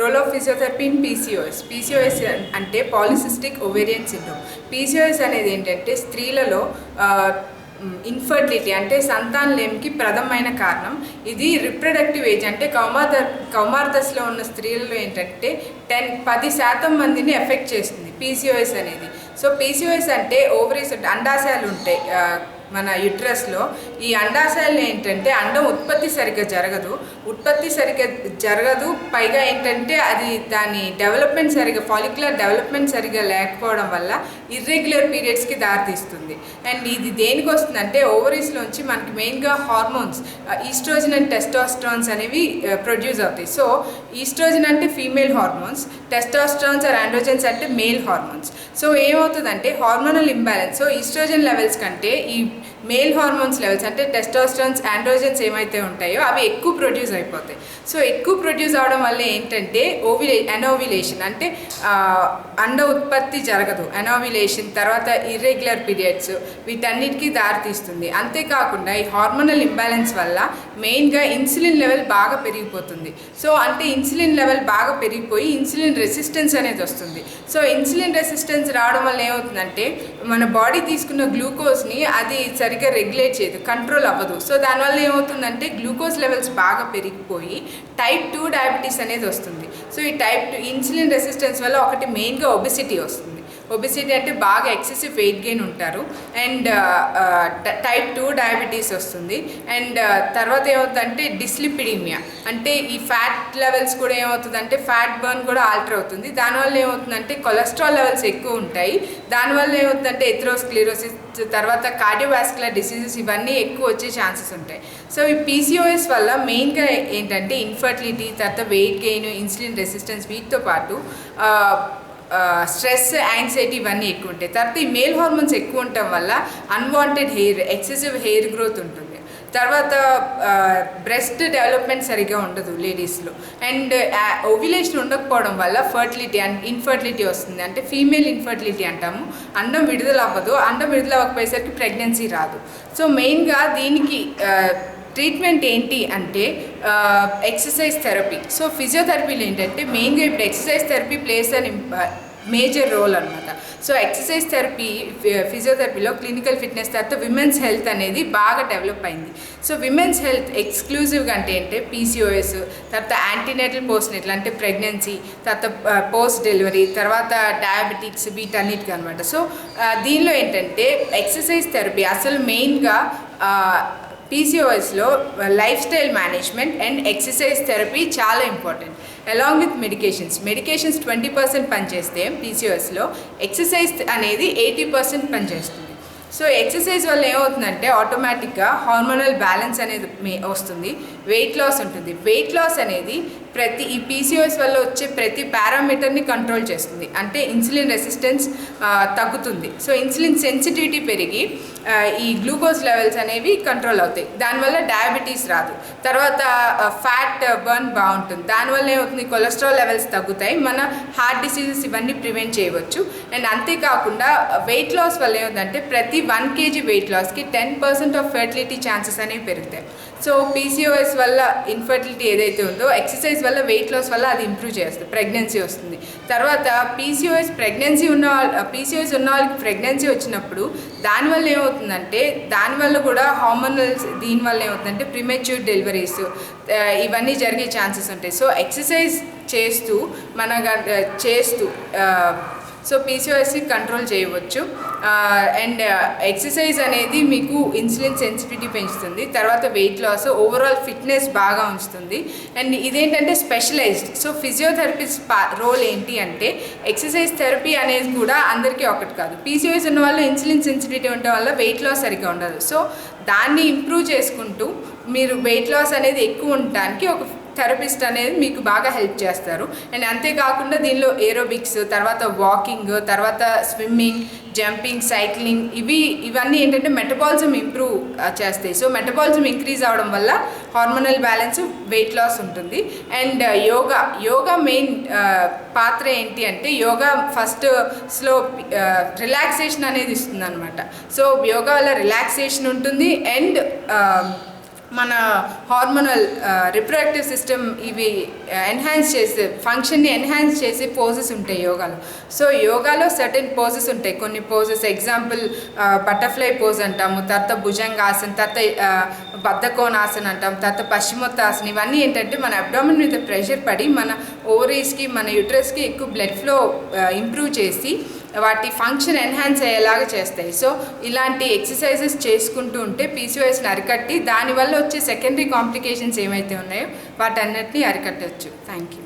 Role of physiotherapy in PCOS. PCOS అంటే polycystic ovarian syndrome. PCOS అనేది ఏంటంటే స్త్రీలలో ఇన్ఫర్టిలిటీ అంటే సంతానలేమికి ప్రథమైన కారణం. ఇది రిప్రొడక్టివ్ ఏజ్ అంటే కౌమారదశలో ఉన్న స్త్రీలలో ఏంటంటే 10% మందిని ఎఫెక్ట్ చేస్తుంది పీసీఓఎస్ అనేది. సో పీసీఓఎస్ అంటే ఓవరీస్ అండాశయాలు ఉంటాయి మన యుట్రస్లో. ఈ అండాశయాలు ఏంటంటే అండం ఉత్పత్తి సరిగ్గా జరగదు. పైగా ఏంటంటే అది దాని డెవలప్మెంట్ సరిగ్గా ఫాలిక్యులర్ డెవలప్మెంట్ సరిగ్గా లేకపోవడం వల్ల ఇర్రెగ్యులర్ పీరియడ్స్కి దారితీస్తుంది. అండ్ ఇది దేనికి వస్తుందంటే ఓవరీస్లోంచి మనకి మెయిన్గా హార్మోన్స్ ఈస్ట్రోజన్ అండ్ టెస్టోస్టెరాన్స్ అనేవి ప్రొడ్యూస్ అవుతాయి. సో ఈస్ట్రోజన్ అంటే female hormones, testosterones or androgens అంటే మేల్ హార్మోన్స్. సో ఏమవుతుందంటే hormonal imbalance. So oestrogen levels కంటే ఈ మేల్ హార్మోన్స్ లెవెల్స్ అంటే టెస్టోస్టెరాన్స్, ఆండ్రోజన్స్ ఏమైతే ఉంటాయో అవి ఎక్కువ ప్రొడ్యూస్ అయిపోతాయి. సో ఎక్కువ ప్రొడ్యూస్ అవడం వల్ల ఏంటంటే అనోవిలేషన్ అంటే అండ ఉత్పత్తి జరగదు. అనోవిలేషన్ తర్వాత ఇర్రెగ్యులర్ పీరియడ్స్ వీటన్నిటికీ దారితీస్తుంది. అంతేకాకుండా ఈ హార్మోనల్ ఇంబ్యాలెన్స్ వల్ల మెయిన్గా ఇన్సులిన్ లెవెల్ బాగా పెరిగిపోతుంది. సో అంటే ఇన్సులిన్ లెవెల్ బాగా పెరిగిపోయి ఇన్సులిన్ రెసిస్టెన్స్ అనేది వస్తుంది. సో ఇన్సులిన్ రెసిస్టెన్స్ రావడం వల్ల ఏమవుతుందంటే మన బాడీ తీసుకున్న గ్లూకోజ్ని అది సరిగ్గా రెగ్యులేట్ చేయదు, కంట్రోల్ అవ్వదు. సో దానివల్ల ఏమవుతుందంటే గ్లూకోజ్ లెవెల్స్ బాగా పెరిగిపోయి టైప్ 2 డయాబెటీస్ అనేది వస్తుంది. సో ఈ టైప్ 2 ఇన్సులిన్ రెసిస్టెన్స్ వల్ల ఒకటి మెయిన్గా ఒబెసిటీ వస్తుంది. ఒబెసిటీ అంటే బాగా ఎక్సెసివ్ వెయిట్ గెయిన్ ఉంటారు. అండ్ టైప్ 2 డయాబెటీస్ వస్తుంది. అండ్ తర్వాత ఏమవుతుందంటే డిస్లిపిడీమియా అంటే ఈ ఫ్యాట్ లెవెల్స్ కూడా ఏమవుతుందంటే ఫ్యాట్ బర్న్ కూడా ఆల్టర్ అవుతుంది. దానివల్ల ఏమవుతుందంటే కొలెస్ట్రాల్ లెవెల్స్ ఎక్కువ ఉంటాయి. దానివల్ల ఏమవుతుందంటే ఎథెరోస్క్లెరోసిస్ తర్వాత కార్డియోవాస్కులర్ డిసీజెస్ ఇవన్నీ ఎక్కువ వచ్చే ఛాన్సెస్ ఉంటాయి. సో ఈ పీసీఓఎస్ వల్ల మెయిన్గా ఏంటంటే ఇన్ఫర్టిలిటీ, తర్వాత వెయిట్ గెయిన్, ఇన్సులిన్ రెసిస్టెన్స్ వీటితో పాటు స్ట్రెస్, యాంగ్జైటీ ఇవన్నీ ఎక్కువ ఉంటాయి. తర్వాత ఈ మేల్ హార్మోన్స్ ఎక్కువ ఉండటం వల్ల unwanted hair, excessive hair growth ఉంటుంది. తర్వాత బ్రెస్ట్ డెవలప్మెంట్ సరిగ్గా ఉండదు లేడీస్లో. అండ్ ఓవ్యులేషన్ ఉండకపోవడం వల్ల ఫర్టిలిటీ అండ్ ఇన్ఫర్టిలిటీ వస్తుంది. అంటే ఫీమేల్ ఇన్ఫర్టిలిటీ అంటాము. అండం విడుదల అవ్వదు. అండం విడుదల అవ్వకపోయేసరికి ప్రెగ్నెన్సీ రాదు. సో మెయిన్గా దీనికి ట్రీట్మెంట్ ఏంటి అంటే ఎక్సర్సైజ్ థెరపీ. సో ఫిజియోథెరపీలో ఏంటంటే మెయిన్గా ఇప్పుడు ఎక్సర్సైజ్ థెరపీ ప్లేస్ అని మేజర్ రోల్ అనమాట. సో ఎక్సర్సైజ్ థెరపీ ఫిజియోథెరపీలో క్లినికల్ ఫిట్నెస్ తర్వాత విమెన్స్ హెల్త్ అనేది బాగా డెవలప్ అయింది. సో విమెన్స్ హెల్త్ ఎక్స్క్లూజివ్గా అంటే ఏంటంటే పీసీఓఎస్, తర్వాత యాంటీనేటల్ పోస్ట్నేటల్ అంటే ప్రెగ్నెన్సీ, తర్వాత పోస్ట్ డెలివరీ, తర్వాత డయాబెటిక్స్ వీటన్నిటికీ అనమాట. సో దీనిలో ఏంటంటే ఎక్సర్సైజ్ థెరపీ అసలు మెయిన్గా పీసీఓఎస్లో life style management and exercise therapy చాలా ఇంపార్టెంట్. అలాంగ్ విత్ మెడికేషన్స్ 20% పనిచేస్తే పీసీఓఎస్లో ఎక్సర్సైజ్ అనేది 80% పనిచేస్తుంది. సో ఎక్సర్సైజ్ వల్ల ఏమవుతుందంటే ఆటోమేటిక్గా హార్మోనల్ బ్యాలెన్స్ అనేది వస్తుంది, వెయిట్ లాస్ ఉంటుంది. వెయిట్ లాస్ అనేది ఈ పీసీఓఎస్ వల్ల వచ్చే ప్రతి పారామీటర్ని కంట్రోల్ చేస్తుంది. అంటే ఇన్సులిన్ రెసిస్టెన్స్ తగ్గుతుంది. సో ఇన్సులిన్ సెన్సిటివిటీ పెరిగి ఈ గ్లూకోజ్ లెవెల్స్ అనేవి కంట్రోల్ అవుతాయి. దానివల్ల డయాబెటీస్ రాదు. తర్వాత ఫ్యాట్ బర్న్ బాగుంటుంది. దానివల్ల ఏమవుతుంది కొలెస్ట్రాల్ లెవెల్స్ తగ్గుతాయి. మన హార్ట్ డిసీజెస్ ఇవన్నీ ప్రివెంట్ చేయవచ్చు. అండ్ అంతేకాకుండా వెయిట్ లాస్ వల్ల ఏమవుతుందంటే ప్రతి 1 kg వెయిట్ లాస్కి 10% ఆఫ్ ఫెర్టిలిటీ ఛాన్సెస్ అనేవి పెరుగుతాయి. సో పీసీఓఎస్ వల్ల ఇన్ఫర్టిలిటీ ఏదైతే ఉందో ఎక్సర్సైజ్ వల్ల వెయిట్ లాస్ వల్ల అది ఇంప్రూవ్ చేస్తుంది, ప్రెగ్నెన్సీ వస్తుంది. తర్వాత పీసీఓఎస్ ఉన్న వాళ్ళకి ప్రెగ్నెన్సీ వచ్చినప్పుడు దానివల్ల ఏమవుతుందంటే దానివల్ల కూడా హార్మోనల్స్ దీనివల్ల ఏమవుతుందంటే ప్రీమెచ్యూర్ డెలివరీస్ ఇవన్నీ జరిగే ఛాన్సెస్ ఉంటాయి. సో ఎక్సర్సైజ్ చేస్తూ సో పీసీఓఎస్ని కంట్రోల్ చేయవచ్చు. అండ్ ఎక్సర్సైజ్ అనేది మీకు ఇన్సులిన్ సెన్సిటివిటీ పెంచుతుంది. తర్వాత వెయిట్ లాస్, ఓవరాల్ ఫిట్నెస్ బాగా ఉంచుతుంది. అండ్ ఇదేంటంటే స్పెషలైజ్డ్. సో ఫిజియోథెరపిస్ట్ రోల్ ఏంటి అంటే ఎక్సర్సైజ్ థెరపీ అనేది కూడా అందరికీ ఒకటి కాదు. పీసీఓఎస్ ఉన్న వాళ్ళు ఇన్సులిన్ సెన్సిటివిటీ ఉండడం వల్ల వెయిట్ లాస్ సరిగ్గా ఉండదు. సో దాన్ని ఇంప్రూవ్ చేసుకుంటూ మీరు వెయిట్ లాస్ అనేది ఎక్కువ ఉండటానికి ఒక థెరపిస్ట్ అనేది మీకు బాగా హెల్ప్ చేస్తారు. అండ్ అంతేకాకుండా దీనిలో ఏరోబిక్స్, తర్వాత వాకింగ్, తర్వాత స్విమ్మింగ్, జంపింగ్, సైక్లింగ్ ఇవన్నీ ఏంటంటే మెటబాలిజం ఇంప్రూవ్ చేస్తాయి. సో మెటబాలిజం ఇంక్రీజ్ అవడం వల్ల హార్మోనల్ బ్యాలెన్స్, వెయిట్ లాస్ ఉంటుంది. అండ్ యోగా మెయిన్ పాత్ర ఏంటి అంటే యోగా ఫస్ట్ రిలాక్సేషన్ అనేది ఇస్తుంది అనమాట. సో యోగా వల్ల రిలాక్సేషన్ ఉంటుంది. అండ్ మన హార్మోనల్ రిప్రొడక్టివ్ సిస్టమ్ ఇవి ఎన్హాన్స్ చేసే ఫంక్షన్ని ఎన్హాన్స్ చేసే పోజెస్ ఉంటాయి యోగాలో. సో యోగాలో సర్టెన్ పోజెస్ ఉంటాయి, కొన్ని పోజెస్ ఎగ్జాంపుల్ బటర్ఫ్లై పోజ్ అంటాము, తర్వాత భుజంగాసన, తర్వాత బద్ధకోణాసన అంటాం, తర్వాత పశ్చిమోత్తాసన. ఇవన్నీ ఏంటంటే మన అబ్డామిన్ మీద ప్రెషర్ పడి మన ఓవరీస్కి మన యూట్రస్కి ఎక్కువ బ్లడ్ ఫ్లో ఇంప్రూవ్ చేసి వాటి ఫంక్షన్ ఎన్హాన్స్ అయ్యేలాగా చేస్తాయి. సో ఇలాంటి ఎక్సర్సైజెస్ చేసుకుంటూ ఉంటే పీసీఓఎస్ని అరికట్టి దానివల్ల వచ్చే సెకండరీ కాంప్లికేషన్స్ ఏమైతే ఉన్నాయో వాటన్నిటిని అరికట్టవచ్చు. Thank you.